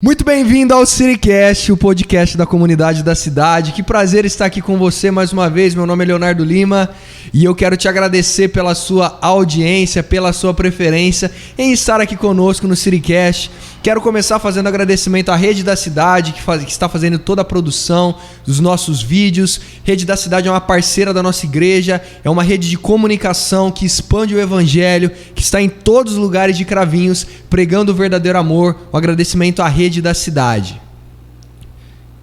Muito bem-vindo ao CityCast, o podcast da comunidade da cidade. Que prazer estar aqui com você mais uma vez. Meu nome é Leonardo Lima e eu quero te agradecer pela sua audiência, pela sua preferência em estar aqui conosco no CityCast. Quero começar fazendo agradecimento à Rede da Cidade, que está fazendo toda a produção dos nossos vídeos. Rede da Cidade é uma parceira da nossa igreja, é uma rede de comunicação que expande o evangelho, que está em todos os lugares de Cravinhos, pregando o verdadeiro amor. Um agradecimento à Rede da Cidade.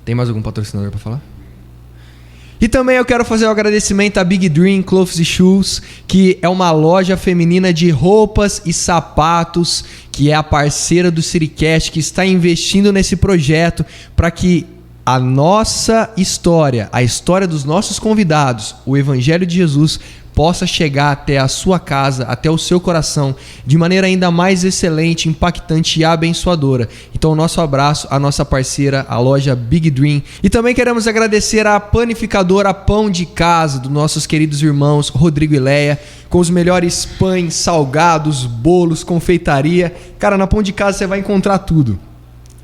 Tem mais algum patrocinador para falar? E também eu quero fazer um agradecimento à Big Dream Clothes e Shoes, que é uma loja feminina de roupas e sapatos, que é a parceira do CityCast, que está investindo nesse projeto para que a nossa história, a história dos nossos convidados, o Evangelho de Jesus, possa chegar até a sua casa, até o seu coração, de maneira ainda mais excelente, impactante e abençoadora. Então, o nosso abraço à nossa parceira, a loja Big Dream. E também queremos agradecer à panificadora Pão de Casa, dos nossos queridos irmãos Rodrigo e Leia, com os melhores pães, salgados, bolos, confeitaria. Cara, na Pão de Casa você vai encontrar tudo.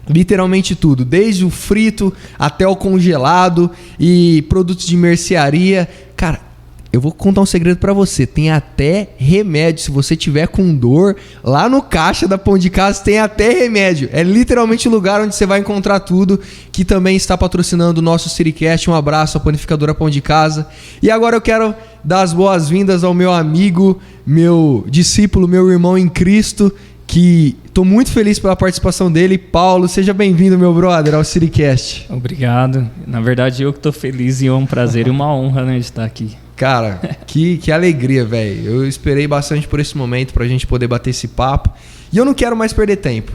Literalmente tudo, desde o frito até o congelado e produtos de mercearia. Cara, eu vou contar um segredo pra você, tem até remédio, se você tiver com dor, lá no caixa da Pão de Casa tem até remédio. É literalmente o lugar onde você vai encontrar tudo, que também está patrocinando o nosso CityCast. Um abraço à panificadora Pão de Casa. E agora eu quero dar as boas-vindas ao meu amigo, meu discípulo, meu irmão em Cristo, que estou muito feliz pela participação dele. Paulo, seja bem-vindo, meu brother, ao CityCast. Obrigado. Na verdade, eu que estou feliz e é um prazer e uma honra, né, de estar aqui. Cara, que alegria, velho. Eu esperei bastante por esse momento pra gente poder bater esse papo. E eu não quero mais perder tempo.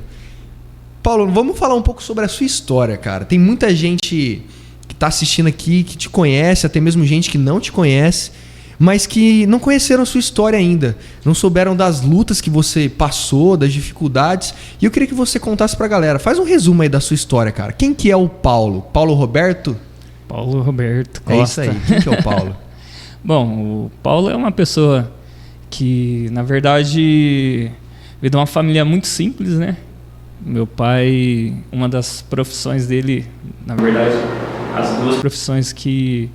Paulo, vamos falar um pouco sobre a sua história, cara. Tem muita gente que tá assistindo aqui, que te conhece, até mesmo gente que não te conhece, mas que não conheceram a sua história ainda. Não souberam das lutas que você passou, das dificuldades. E eu queria que você contasse pra galera. Faz um resumo aí da sua história, cara. Quem que é o Paulo? Paulo Roberto? Paulo Roberto Costa. É isso aí. Quem que é o Paulo? Bom, o Paulo é uma pessoa que, na verdade, veio de uma família muito simples, né? Meu pai, uma das profissões dele, na verdade, as duas profissões que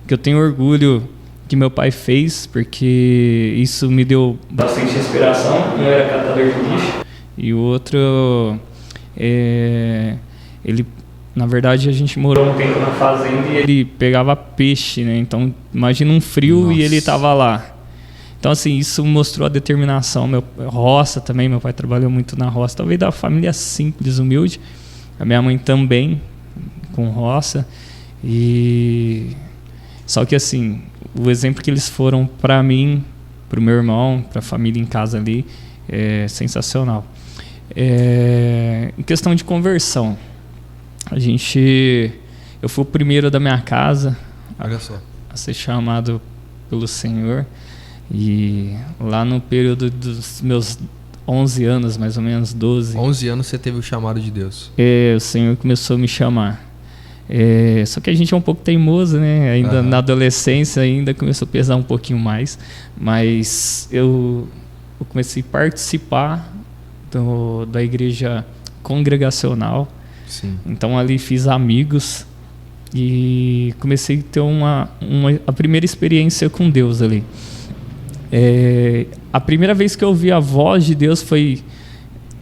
eu tenho orgulho que meu pai fez, porque isso me deu bastante inspiração. Um era catador de lixo e o outro, ele... Na verdade, a gente morou um tempo na fazenda e ele pegava peixe, né? Então, imagina um frio. Nossa. E ele estava lá. Então, assim, isso mostrou a determinação. Roça também, meu pai trabalhou muito na roça. Talvez da família simples, humilde. A minha mãe também, com roça. Só que, assim, o exemplo que eles foram para mim, para o meu irmão, para a família em casa ali, é sensacional. Em questão de conversão, eu fui o primeiro da minha casa a ser chamado pelo Senhor, e lá no período dos meus 11 anos, mais ou menos, 12. 11 anos você teve o chamado de Deus. O Senhor começou a me chamar. Só que a gente é um pouco teimoso, né? Ainda na adolescência ainda começou a pesar um pouquinho mais, mas eu comecei a participar da igreja congregacional. Sim. Então ali fiz amigos e comecei a ter a primeira experiência com Deus ali. A primeira vez que eu ouvi a voz de Deus foi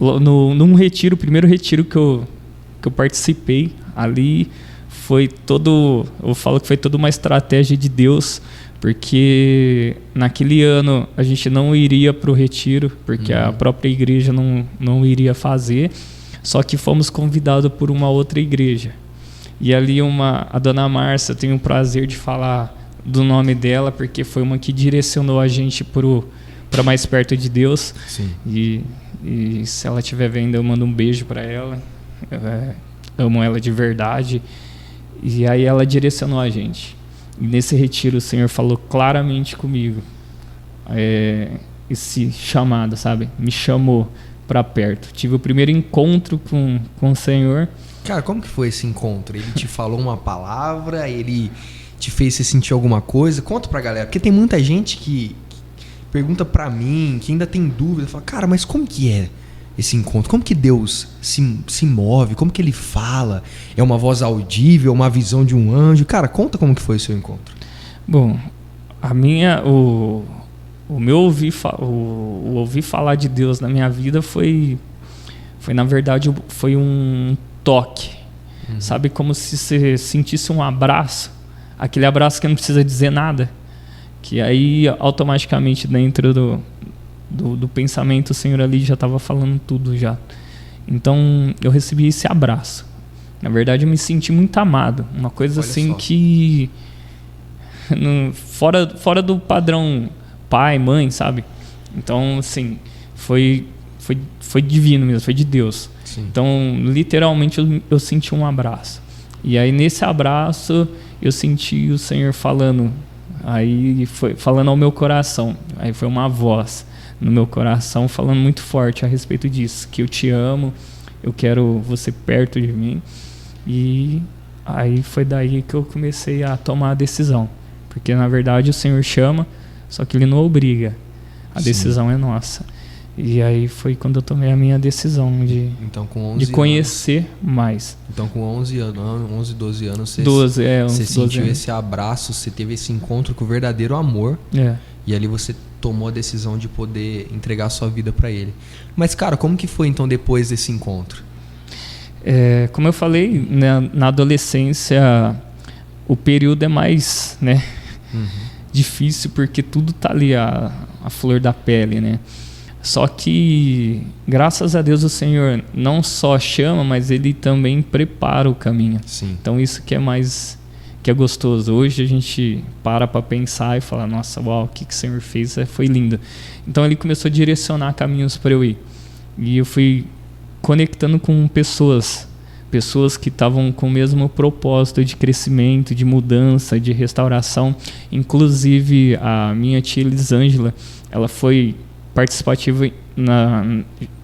num retiro, o primeiro retiro que eu participei. Ali eu falo que foi toda uma estratégia de Deus, porque naquele ano a gente não iria para o retiro, porque a própria igreja não iria fazer. Só que fomos convidados por uma outra igreja. E ali a dona Márcia, eu tenho o prazer de falar do nome dela, porque foi uma que direcionou a gente para mais perto de Deus. Sim. E se ela estiver vendo, eu mando um beijo para ela. Eu amo ela de verdade. E aí ela direcionou a gente. E nesse retiro o Senhor falou claramente comigo. Esse chamado, sabe? Me chamou para perto. Tive o primeiro encontro com o Senhor. Cara, como que foi esse encontro? Ele te falou uma palavra? Ele te fez você sentir alguma coisa? Conta pra galera, porque tem muita gente que pergunta pra mim, que ainda tem dúvida, fala, cara, mas como que é? esse encontro? Como que Deus se move? Como que ele fala? É uma voz audível, uma visão de um anjo? Cara, conta como que foi o seu encontro. Bom, o meu ouvir falar de Deus na minha vida foi na verdade, foi um toque. Sabe, como se você sentisse um abraço, aquele abraço que não precisa dizer nada, que aí automaticamente dentro do pensamento o Senhor ali já estava falando tudo já. Então eu recebi esse abraço. Na verdade eu me senti muito amado, uma coisa Olha assim só. que fora do padrão pai, mãe, sabe? Então assim, foi divino mesmo, foi de Deus. Sim. Então literalmente eu senti um abraço. E aí nesse abraço eu senti o Senhor falando, aí foi falando ao meu coração, aí foi uma voz no meu coração falando muito forte a respeito disso, que eu te amo, eu quero você perto de mim. E aí foi daí que eu comecei a tomar a decisão, porque na verdade o Senhor chama, só que ele não obriga, a decisão é nossa. E aí foi quando eu tomei a minha decisão de conhecer mais. Então com 11 anos, 12 anos, você 12, você sentiu 12 anos. esse abraço, você teve esse encontro com o verdadeiro amor. E ali você tomou a decisão de poder entregar a sua vida para ele. Mas, cara, como que foi então depois desse encontro? Como eu falei, né, na adolescência o período é mais, né, difícil, porque tudo tá ali a flor da pele, né? Só que, graças a Deus, o Senhor não só chama, mas Ele também prepara o caminho. Sim. Então isso que é gostoso. Hoje a gente para pensar e fala, nossa, uau, o que o Senhor fez foi lindo. Então Ele começou a direcionar caminhos para eu ir. E eu fui conectando com pessoas que estavam com o mesmo propósito de crescimento, de mudança, de restauração. Inclusive a minha tia Elisângela, ela foi participativa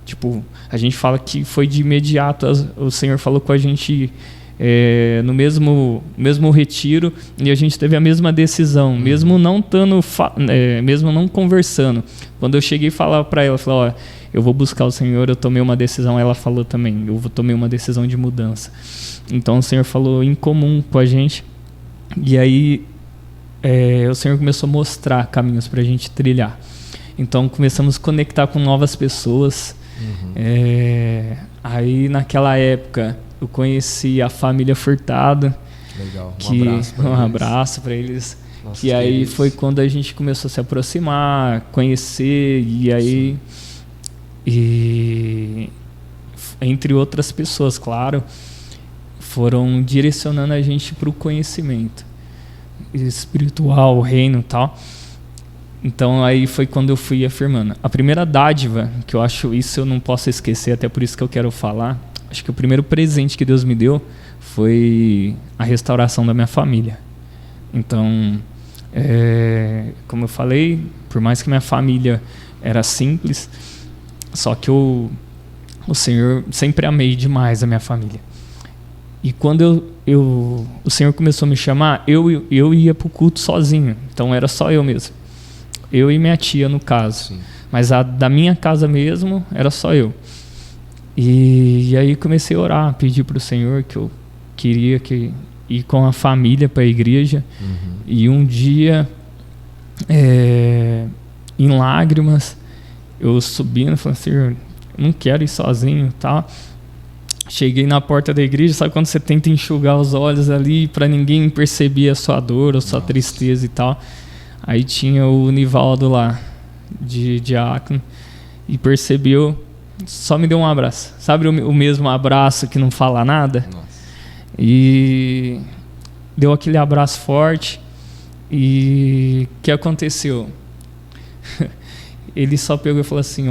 tipo, a gente fala que foi de imediato, o Senhor falou com a gente no mesmo retiro, e a gente teve a mesma decisão, mesmo não mesmo não conversando. Quando eu cheguei a falar para ela, falei, eu vou buscar o Senhor, eu tomei uma decisão, ela falou também, tomei uma decisão de mudança. Então o Senhor falou em comum com a gente, e aí o Senhor começou a mostrar caminhos para a gente trilhar. Então começamos a conectar com novas pessoas. Aí naquela época eu conheci a família Furtado. Legal. Um abraço para eles. Nossa, que aí foi quando a gente começou a se aproximar, conhecer, e aí entre outras pessoas, claro, foram direcionando a gente para o conhecimento espiritual, o reino e tal. Então aí foi quando eu fui afirmando. A primeira dádiva, que eu acho, isso eu não posso esquecer, até por isso que eu quero falar, acho que o primeiro presente que Deus me deu foi a restauração da minha família. Então, como eu falei, por mais que minha família era simples, só que o Senhor, sempre amei demais a minha família. E quando o Senhor começou a me chamar, eu ia pro culto sozinho, então era só eu mesmo. Eu e minha tia, no caso. Sim. Mas a da minha casa mesmo, era só eu. E aí comecei a orar, pedir para o Senhor que eu queria ir com a família para a igreja. E um dia, em lágrimas, eu subindo, falando, Senhor, não quero ir sozinho e tal. Cheguei na porta da igreja, sabe quando você tenta enxugar os olhos ali para ninguém perceber a sua dor, a sua tristeza e tal. Aí tinha o Nivaldo lá, de diácono, e percebeu, só me deu um abraço. Sabe o mesmo abraço que não fala nada? Nossa. E deu aquele abraço forte. E o que aconteceu? Ele só pegou e falou assim,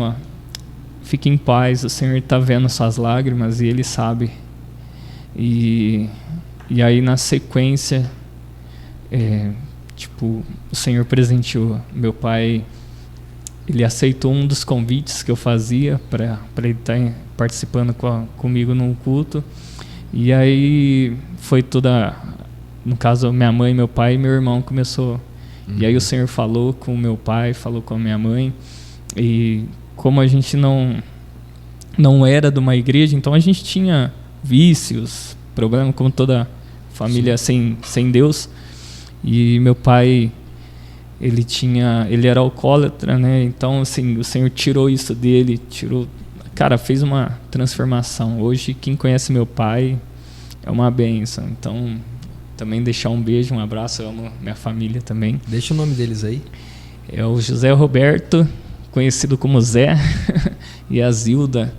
fique em paz, o Senhor está vendo suas lágrimas e Ele sabe. E aí na sequência... o Senhor presenteou. Meu pai, ele aceitou um dos convites que eu fazia para ele estar participando comigo num culto. E aí foi no caso, minha mãe, meu pai e meu irmão começou. E aí o Senhor falou com o meu pai, falou com a minha mãe. E como a gente não não era de uma igreja, então a gente tinha vícios, problemas como toda família sem Deus. E meu pai, ele era alcoólatra, né? Então, assim, o Senhor tirou isso dele, cara, fez uma transformação. Hoje, quem conhece meu pai é uma bênção. Então, também deixar um beijo, um abraço, eu amo minha família também. Deixa o nome deles aí. É o José Roberto, conhecido como Zé, e a Zilda.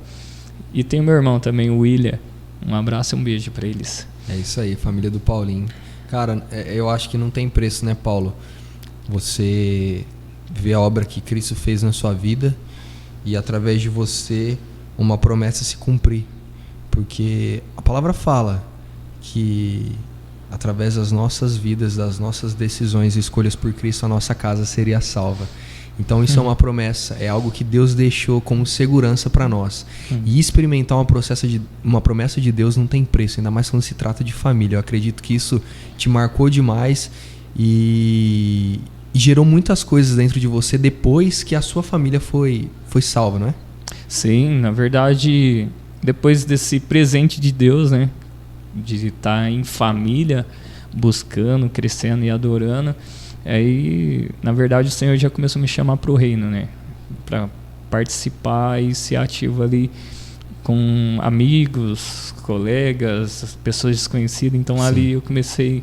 E tem o meu irmão também, o William. Um abraço e um beijo para eles. É isso aí, família do Paulinho. Cara, eu acho que não tem preço, né, Paulo? Você vê a obra que Cristo fez na sua vida e através de você uma promessa se cumprir. Porque a palavra fala que através das nossas vidas, das nossas decisões e escolhas por Cristo, a nossa casa seria salva. Então isso é uma promessa, é algo que Deus deixou como segurança para nós. E experimentar uma promessa de Deus não tem preço, ainda mais quando se trata de família. Eu acredito que isso te marcou demais e gerou muitas coisas dentro de você depois que a sua família foi salva, não é? Sim, na verdade, depois desse presente de Deus, né, de estar em família, buscando, crescendo e adorando, aí, na verdade, o Senhor já começou a me chamar para o reino, né? Para participar e ser ativo ali com amigos, colegas, pessoas desconhecidas. Então, ali eu comecei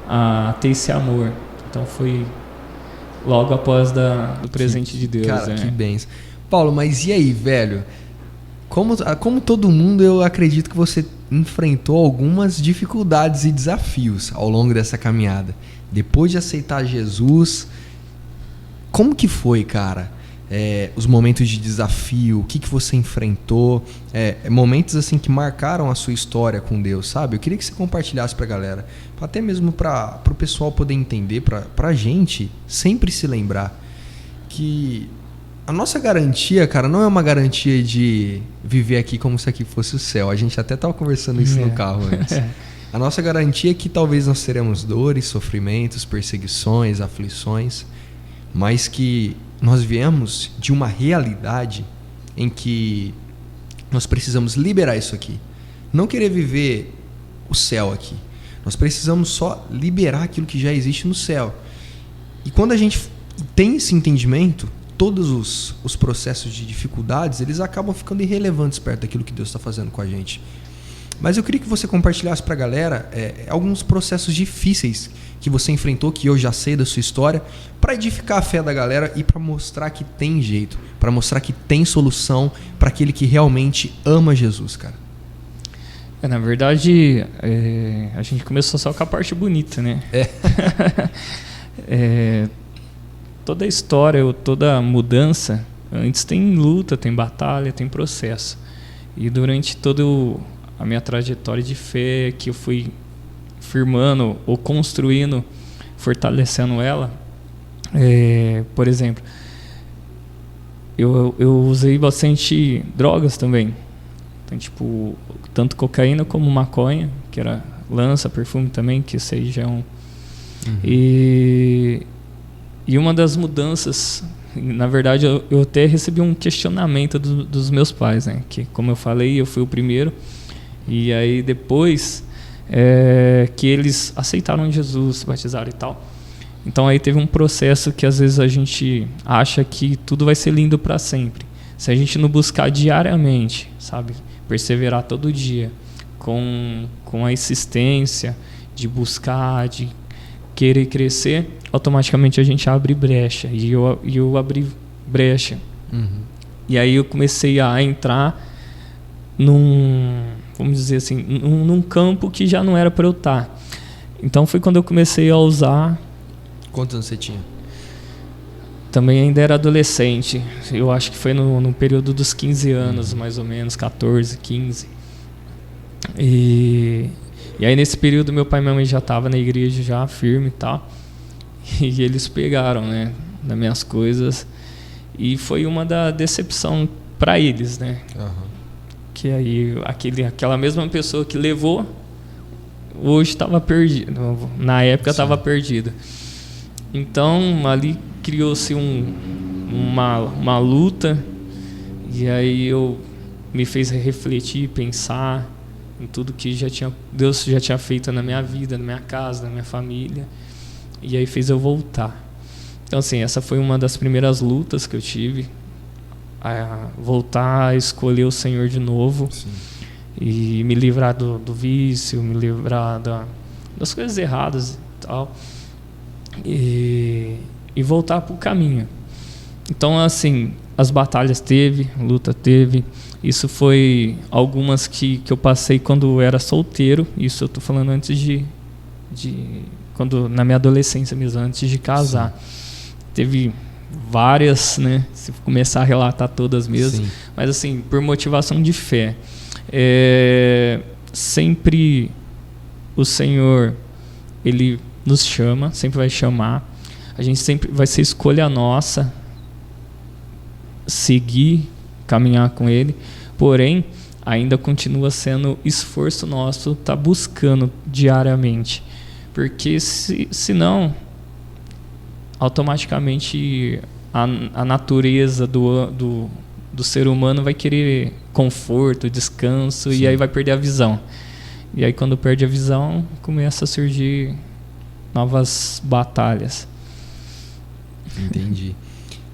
a ter esse amor. Então, foi logo após do presente de Deus. Cara, que bênção. Paulo, mas e aí, velho? Como todo mundo, eu acredito que você enfrentou algumas dificuldades e desafios ao longo dessa caminhada. Depois de aceitar Jesus, como que foi, cara? Os momentos de desafio, o que você enfrentou? Momentos assim que marcaram a sua história com Deus, sabe? Eu queria que você compartilhasse pra galera, até mesmo pro pessoal poder entender, pra gente sempre se lembrar que a nossa garantia, cara, não é uma garantia de viver aqui como se aqui fosse o céu. A gente até tava conversando isso no carro antes. A nossa garantia é que talvez nós teremos dores, sofrimentos, perseguições, aflições, mas que nós viemos de uma realidade em que nós precisamos liberar isso aqui. Não querer viver o céu aqui. Nós precisamos só liberar aquilo que já existe no céu. E quando a gente tem esse entendimento, todos os processos de dificuldades, eles acabam ficando irrelevantes perto daquilo que Deus está fazendo com a gente. Mas eu queria que você compartilhasse para a galera alguns processos difíceis que você enfrentou, que eu já sei da sua história, para edificar a fé da galera e para mostrar que tem jeito, para mostrar que tem solução para aquele que realmente ama Jesus, cara. Na verdade, a gente começou só com a parte bonita, né? Toda história ou toda mudança, antes tem luta, tem batalha, tem processo. E durante todo a minha trajetória de fé, que eu fui firmando ou construindo, fortalecendo ela, por exemplo, eu usei bastante drogas também. Então, tipo, tanto cocaína como maconha, que era lança, perfume também, que isso aí já é um... E uma das mudanças, na verdade, eu até recebi um questionamento dos meus pais, né? Que, como eu falei, eu fui o primeiro. E aí depois que eles aceitaram Jesus, se batizaram e tal. Então aí teve um processo que às vezes a gente acha que tudo vai ser lindo para sempre. Se a gente não buscar diariamente, sabe? Perseverar todo dia com a insistência de buscar, de querer crescer, automaticamente a gente abre brecha. E eu abri brecha. E aí eu comecei a entrar vamos dizer assim, num campo que já não era para eu estar. Então foi quando eu comecei a usar. Quantos anos você tinha? Também ainda era adolescente. Eu acho que foi no período dos 15 anos, mais ou menos, 14, 15. E aí nesse período meu pai e minha mãe já estavam na igreja, já firme e tal. E eles pegaram, né, das minhas coisas. E foi uma da decepção para eles, né? Que aí aquela mesma pessoa que levou, hoje estava perdida. Na época estava perdida. Então ali criou-se uma luta. E aí eu me fez refletir, pensar em tudo que Deus já tinha feito na minha vida, na minha casa, na minha família. E aí fez eu voltar. Então, assim, essa foi uma das primeiras lutas que eu tive. A voltar a escolher o Senhor de novo. Sim. E me livrar do vício, me livrar das coisas erradas e tal. E voltar para o caminho. Então, assim, as batalhas teve, luta teve. Isso foi algumas que eu passei quando eu era solteiro. Isso eu tô falando antes de quando na minha adolescência mesmo, antes de casar. Sim. Teve várias, né? Se começar a relatar todas mesmo. Sim. Mas assim, por motivação de fé. Sempre o Senhor, Ele nos chama, sempre vai chamar. A gente sempre vai ser escolha nossa seguir, caminhar com Ele. Porém, ainda continua sendo esforço nosso estar buscando diariamente. Porque senão, automaticamente a natureza do ser humano vai querer conforto, descanso. Sim. E aí vai perder a visão. E aí quando perde a visão, começa a surgir novas batalhas. Entendi.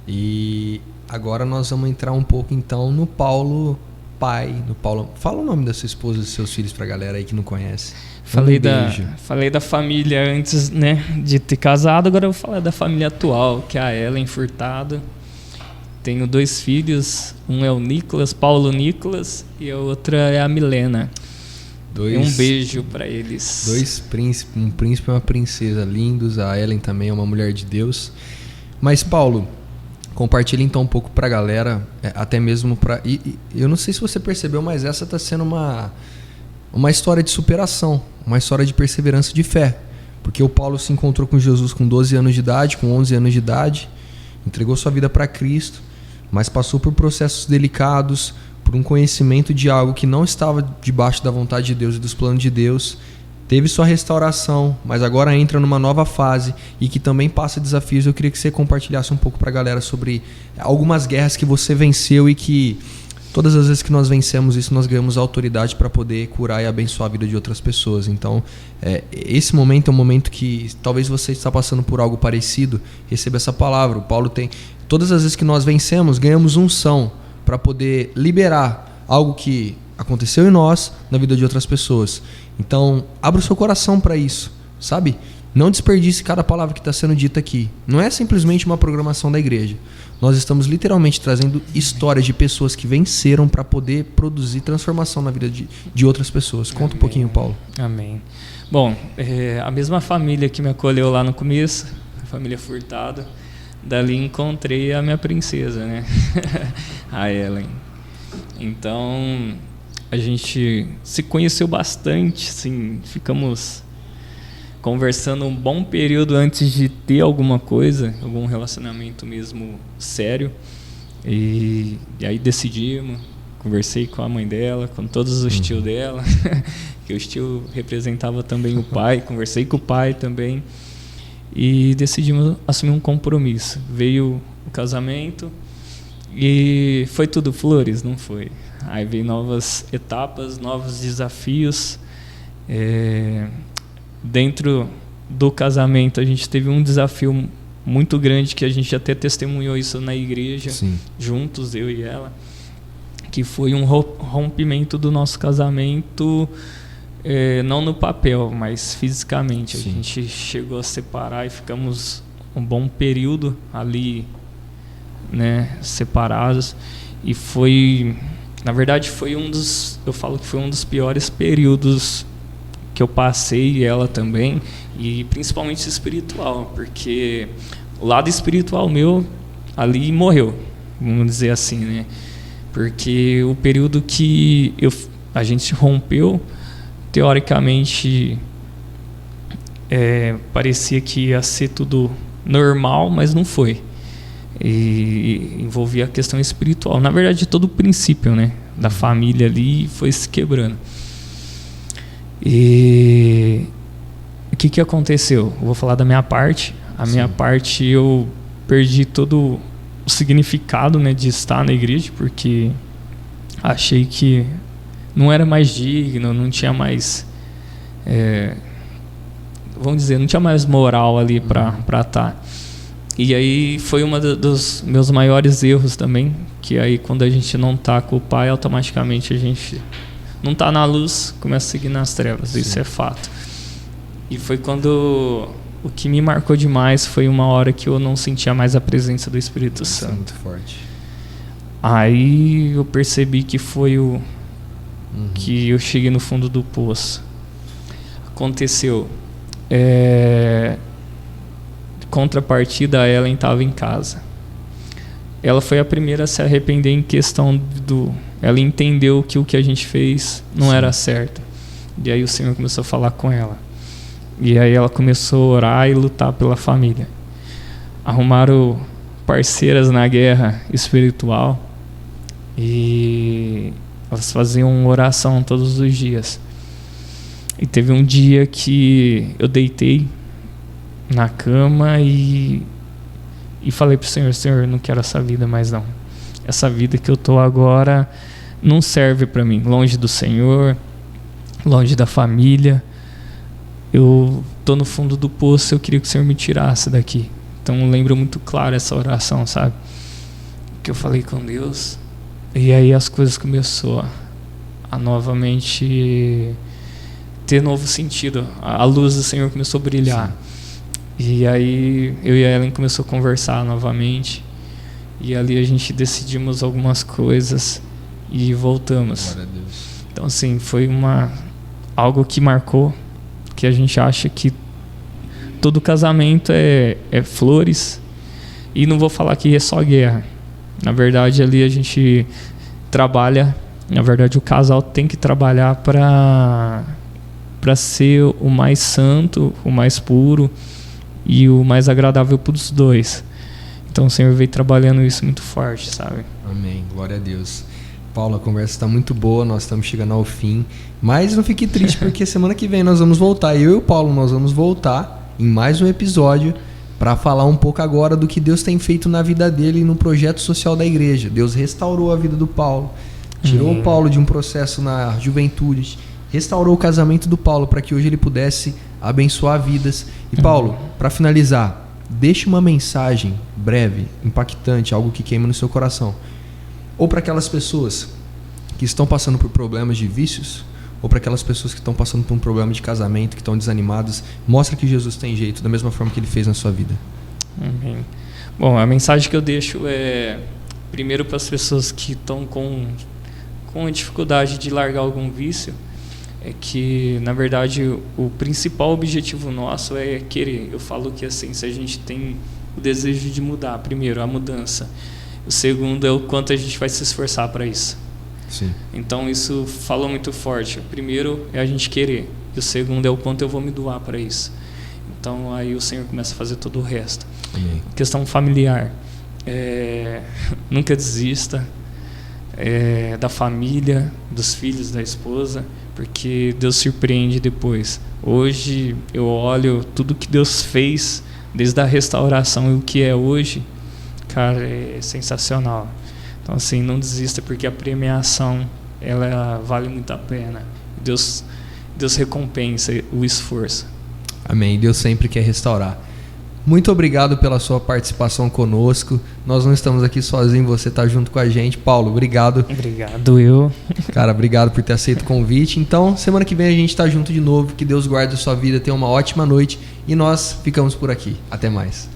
E agora nós vamos entrar um pouco então no Paulo pai, no Paulo. Fala o nome da sua esposa e dos seus filhos pra galera aí que não conhece. Falei da família antes, né, de ter casado, agora eu vou falar da família atual, que é a Ellen Furtado. Tenho 2 filhos, um é o Nicolas, Paulo Nicolas, e a outra é a Milena. Um beijo para eles. 2 príncipes, um príncipe e uma princesa lindos. A Ellen também é uma mulher de Deus. Mas Paulo, compartilha então um pouco pra galera, até mesmo para. E eu não sei se você percebeu, mas essa tá sendo uma história de superação, uma história de perseverança, de fé. Porque o Paulo se encontrou com Jesus com 12 anos de idade, com 11 anos de idade, entregou sua vida para Cristo, mas passou por processos delicados, por um conhecimento de algo que não estava debaixo da vontade de Deus e dos planos de Deus. Teve sua restauração, mas agora entra numa nova fase e que também passa desafios. Eu queria que você compartilhasse um pouco para a galera sobre algumas guerras que você venceu e que todas as vezes que nós vencemos isso, nós ganhamos autoridade para poder curar e abençoar a vida de outras pessoas. Então, esse momento é um momento que talvez você está passando por algo parecido, receba essa palavra. O Paulo tem... Todas as vezes que nós vencemos, ganhamos unção para poder liberar algo que aconteceu em nós, na vida de outras pessoas. Então, abra o seu coração para isso, sabe? Não desperdice cada palavra que está sendo dita aqui. Não é simplesmente uma programação da igreja. Nós estamos literalmente trazendo histórias de pessoas que venceram para poder produzir transformação na vida de outras pessoas. Conta um pouquinho, Paulo. Amém. Bom, a mesma família que me acolheu lá no começo, a família Furtado, dali encontrei a minha princesa, né? A Ellen. Então, a gente se conheceu bastante, assim, ficamos conversando um bom período antes de ter alguma coisa, algum relacionamento mesmo sério. E aí decidimos, conversei com a mãe dela, com todos os tios dela, que o tio representava também o pai, conversei com o pai também. E decidimos assumir um compromisso. Veio o casamento e foi tudo flores? Não foi. Aí veio novas etapas, novos desafios. Dentro do casamento a gente teve um desafio muito grande, que a gente até testemunhou isso na igreja. Sim. Juntos, eu e ela, que foi um rompimento do nosso casamento, não no papel, mas fisicamente. Sim. A gente chegou a separar e ficamos um bom período ali, né, separados. E foi, na verdade, eu falo que foi um dos piores períodos que eu passei, e ela também, e principalmente espiritual, porque o lado espiritual meu ali morreu, vamos dizer assim, né? Porque o período que a gente rompeu, teoricamente, parecia que ia ser tudo normal, mas não foi. E envolvia a questão espiritual. Na verdade, todo o princípio, né, da família ali foi se quebrando. E o que aconteceu? Eu vou falar da minha parte. A Sim. minha parte, eu perdi todo o significado, né, de estar na igreja, porque achei que não era mais digno, não tinha mais, vamos dizer, não tinha mais moral ali para estar. E aí foi um dos meus maiores erros também, que aí quando a gente não tá com o Pai, automaticamente a gente não tá na luz, começa a seguir nas trevas. Sim. Isso é fato. E foi quando o que me marcou demais foi uma hora que eu não sentia mais a presença do Espírito Santo. Muito forte. Aí eu percebi que foi que eu cheguei no fundo do poço. Aconteceu. Contrapartida, a Ellen estava em casa. Ela foi a primeira a se arrepender em questão ela entendeu que o que a gente fez não era certo. E aí o Senhor começou a falar com ela. E aí ela começou a orar e lutar pela família. Arrumaram parceiras na guerra espiritual e elas faziam oração todos os dias. E teve um dia que eu deitei na cama e falei pro Senhor: Senhor, eu não quero essa vida mais não. Essa vida que eu tô agora não serve para mim, longe do Senhor, longe da família. Eu tô no fundo do poço, eu queria que o Senhor me tirasse daqui. Então eu lembro muito claro essa oração, sabe? Que eu falei com Deus. E aí as coisas começaram a novamente ter novo sentido. A luz do Senhor começou a brilhar. Sim. E aí eu e a Ellen começou a conversar novamente. E ali a gente decidimos algumas coisas e voltamos. Glória a Deus. Então assim, foi algo que marcou, que a gente acha que todo casamento é flores. E não vou falar que é só guerra. Na verdade, ali a gente trabalha. Na verdade, o casal tem que trabalhar para ser o mais santo, o mais puro e o mais agradável para os dois. Então o Senhor veio trabalhando isso muito forte, sabe? Amém. Glória a Deus. Paulo, a conversa está muito boa, nós estamos chegando ao fim. Mas não fique triste, porque semana que vem nós vamos voltar. Eu e o Paulo, nós vamos voltar em mais um episódio para falar um pouco agora do que Deus tem feito na vida dele e no projeto social da igreja. Deus restaurou a vida do Paulo, tirou o Paulo de um processo na juventude, restaurou o casamento do Paulo para que hoje ele pudesse abençoar vidas. E Paulo, para finalizar, deixe uma mensagem breve, impactante, algo que queima no seu coração. Ou para aquelas pessoas que estão passando por problemas de vícios, ou para aquelas pessoas que estão passando por um problema de casamento, que estão desanimadas, mostra que Jesus tem jeito, da mesma forma que ele fez na sua vida. Amém. Bom, a mensagem que eu deixo é, primeiro, para as pessoas que estão com a dificuldade de largar algum vício, é que, na verdade, o principal objetivo nosso é querer. Eu falo que, assim, se a gente tem o desejo de mudar, primeiro, a mudança. O segundo é o quanto a gente vai se esforçar para isso. Sim. Então isso fala muito forte. O primeiro é a gente querer, e o segundo é o quanto eu vou me doar para isso. Então aí o Senhor começa a fazer todo o resto. Amém. Questão familiar, nunca desista da família, dos filhos, da esposa, porque Deus surpreende depois. Hoje eu olho tudo que Deus fez desde a restauração e o que é hoje, cara, é sensacional. Então, assim, não desista, porque a premiação, ela vale muito a pena. Deus recompensa o esforço. Amém. Deus sempre quer restaurar. Muito obrigado pela sua participação conosco. Nós não estamos aqui sozinhos, você está junto com a gente. Paulo, obrigado. Obrigado, eu. Cara, obrigado por ter aceito o convite. Então, semana que vem a gente está junto de novo. Que Deus guarde a sua vida, tenha uma ótima noite. E nós ficamos por aqui. Até mais.